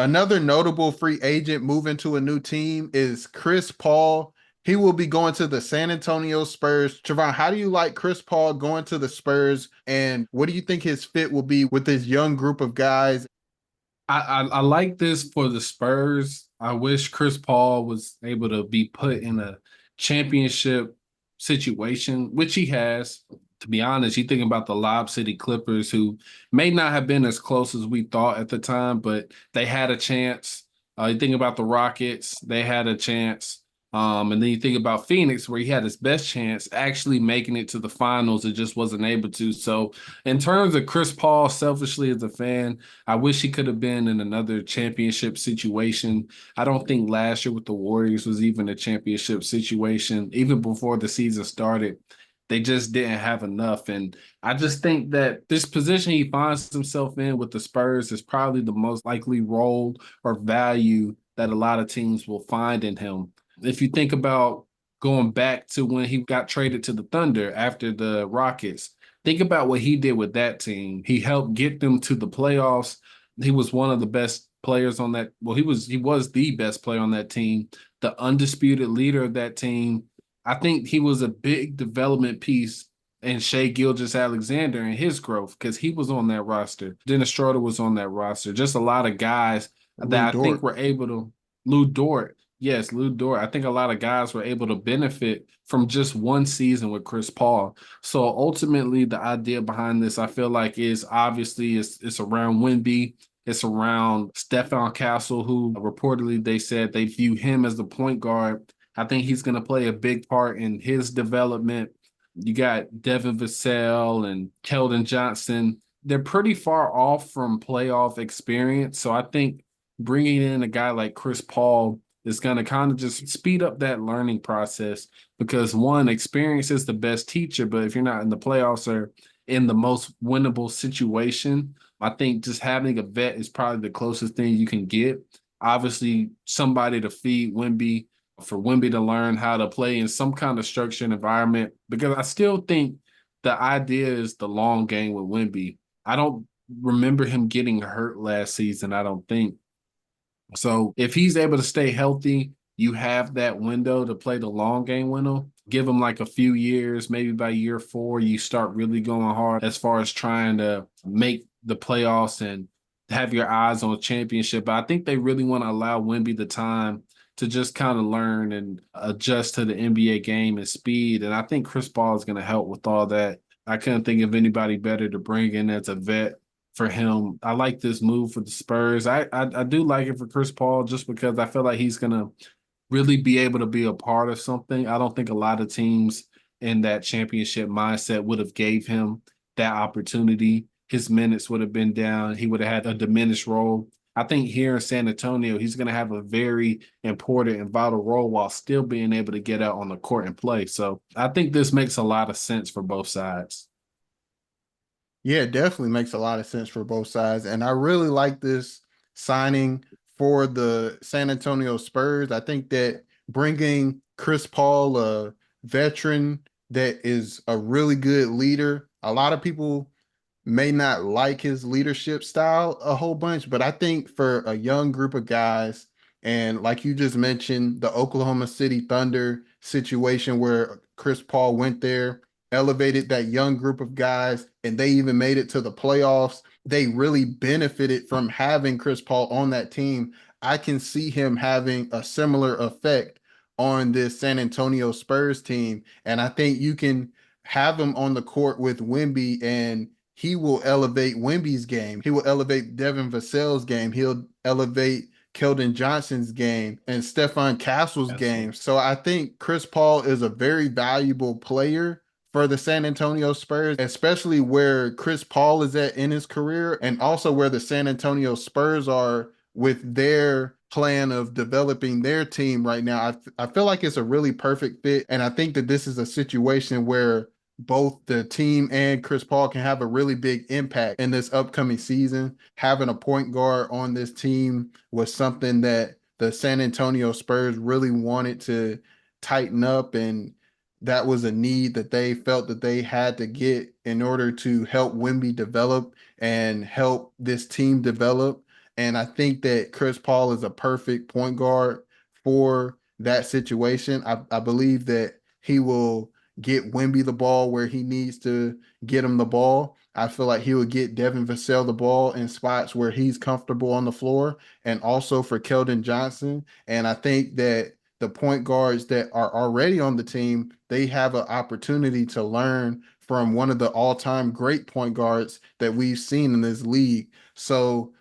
Another notable free agent moving to a new team is Chris Paul. He will be going to the San Antonio Spurs. Trevon, how do you like Chris Paul going to the Spurs? And what do you think his fit will be with this young group of guys? I like this for the Spurs. I wish Chris Paul was able to be put in a championship situation, which he has. To be honest, you think about the Lob City Clippers, who may not have been as close as we thought at the time, but they had a chance. You think about the Rockets, they had a chance. And then you think about Phoenix, where he had his best chance actually making it to the finals, it just wasn't able to. So, in terms of Chris Paul, selfishly as a fan, I wish he could have been in another championship situation. I don't think last year with the Warriors was even a championship situation. Even before the season started, they just didn't have enough. And I just think that this position he finds himself in with the Spurs is probably the most likely role or value that a lot of teams will find in him. If you think about going back to when he got traded to the Thunder after the Rockets, think about what he did with that team. He helped get them to the playoffs. He was one of the best players on that. Well, he was the best player on that team, the undisputed leader of that team. I think he was a big development piece in Shea Gilgeous-Alexander and his growth because he was on that roster. Dennis Schroeder was on that roster. Just a lot of guys Lou that I think Dort. were able to. Lou Dort, yes, Lou Dort. I think a lot of guys were able to benefit from just one season with Chris Paul. So ultimately, the idea behind this, I feel like, is obviously it's around Wemby. It's around Stefan Castle, who reportedly they said they view him as the point guard. I think he's going to play a big part in his development. You got Devin Vassell and Keldon Johnson. They're pretty far off from playoff experience. So I think bringing in a guy like Chris Paul is going to kind of just speed up that learning process because one, experience is the best teacher, but if you're not in the playoffs or in the most winnable situation, I think just having a vet is probably the closest thing you can get. Obviously, somebody to feed Wemby, for Wemby to learn how to play in some kind of structured environment, because I still think the idea is the long game with Wemby. I don't remember him getting hurt last season, I don't think. So if he's able to stay healthy, you have that window to play the long game window. Give him like a few years, maybe by year four, you start really going hard as far as trying to make the playoffs and have your eyes on a championship. But I think they really want to allow Wemby the time to just kind of learn and adjust to the NBA game and speed. And I think Chris Paul is going to help with all that. I couldn't think of anybody better to bring in as a vet for him. I like this move for the Spurs. I do like it for Chris Paul just because I feel like he's gonna really be able to be a part of something. I don't think a lot of teams in that championship mindset would have gave him that opportunity. His minutes would have been down. He would have had a diminished role. I think here in San Antonio, he's going to have a very important and vital role while still being able to get out on the court and play. So I think this makes a lot of sense for both sides. Yeah, it definitely makes a lot of sense for both sides. And I really like this signing for the San Antonio Spurs. I think that bringing Chris Paul, a veteran that is a really good leader, a lot of people may not like his leadership style a whole bunch, but I think for a young group of guys, and like you just mentioned, the Oklahoma City Thunder situation where Chris Paul went there, elevated that young group of guys, and they even made it to the playoffs. They really benefited from having Chris Paul on that team. I can see him having a similar effect on this San Antonio Spurs team. And I think you can have him on the court with Wemby and he will elevate Wemby's game. He will elevate Devin Vassell's game. He'll elevate Keldon Johnson's game and Stefan Castle's game. So I think Chris Paul is a very valuable player for the San Antonio Spurs, especially where Chris Paul is at in his career and also where the San Antonio Spurs are with their plan of developing their team right now. I feel like it's a really perfect fit. And I think that this is a situation where both the team and Chris Paul can have a really big impact in this upcoming season. Having a point guard on this team was something that the San Antonio Spurs really wanted to tighten up, and that was a need that they felt that they had to get in order to help Wemby develop and help this team develop. And I think that Chris Paul is a perfect point guard for that situation. I believe that he will get Wemby the ball where he needs to get him the ball. I feel like he will get Devin Vassell the ball in spots where he's comfortable on the floor, and also for Keldon Johnson. And I think that the point guards that are already on the team, they have an opportunity to learn from one of the all-time great point guards that we've seen in this league. So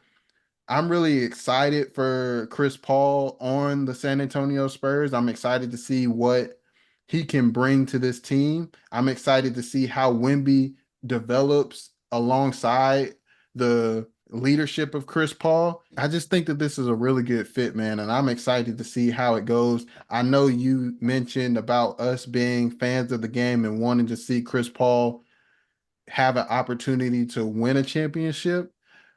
I'm really excited for Chris Paul on the San Antonio Spurs. I'm excited to see what he can bring to this team. I'm excited to see how Wemby develops alongside the leadership of Chris Paul. I just think that this is a really good fit, man, and I'm excited to see how it goes. I know you mentioned about us being fans of the game and wanting to see Chris Paul have an opportunity to win a championship.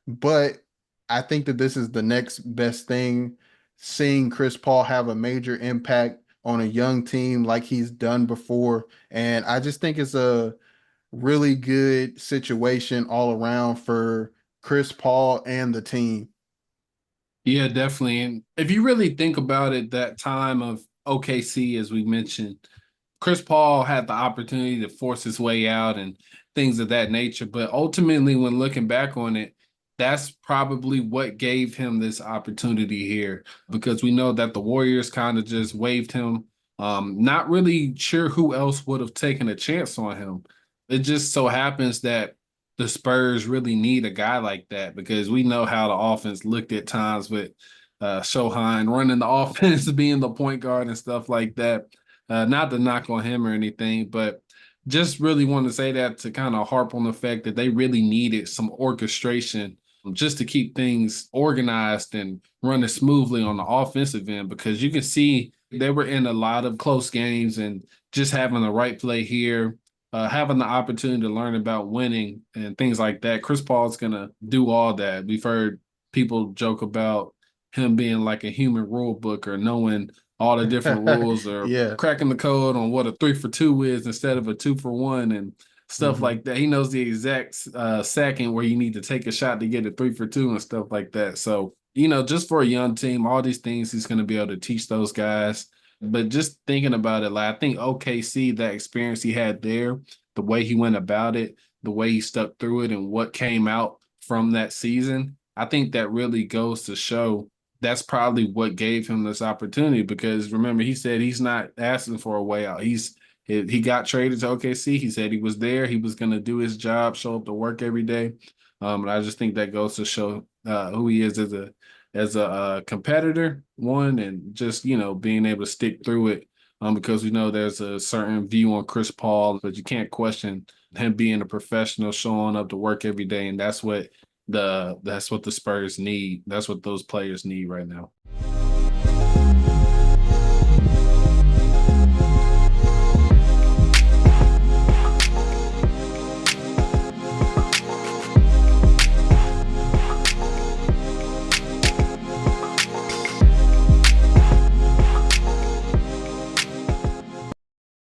But I think that this is the next best thing. Seeing Chris Paul have a major impact on a young team like he's done before. And I just think it's a really good situation all around for Chris Paul and the team. Yeah, definitely. And if you really think about it, that time of OKC, as we mentioned, Chris Paul had the opportunity to force his way out and things of that nature. But ultimately, when looking back on it, that's probably what gave him this opportunity here because we know that the Warriors kind of just waived him. Not really sure who else would have taken a chance on him. It just so happens that the Spurs really need a guy like that because we know how the offense looked at times with Shohan running the offense, being the point guard and stuff like that. Not to knock on him or anything, but just really want to say that to kind of harp on the fact that they really needed some orchestration just to keep things organized and running smoothly on the offensive end because you can see they were in a lot of close games and just having the right play here, having the opportunity to learn about winning and things like that. Chris Paul's going to do all that. We've heard people joke about him being like a human rule book or knowing all the different rules or Yeah. cracking the code on what a 3 for 2 is instead of a 2 for 1 and stuff Hmm. like that. He knows the exact second where you need to take a shot to get a 3 for 2 and stuff like that. So, just for a young team, all these things he's going to be able to teach those guys. But just thinking about it, like I think OKC, that experience he had there, the way he went about it, the way he stuck through it, and what came out from that season, I think that really goes to show that's probably what gave him this opportunity because remember he said he's not asking for a way out. He got traded to OKC. He said he was there. He was going to do his job, show up to work every day. And I just think that goes to show who he is as a competitor, one, and just being able to stick through it. Because we know there's a certain view on Chris Paul, but you can't question him being a professional, showing up to work every day, and that's what the Spurs need. That's what those players need right now.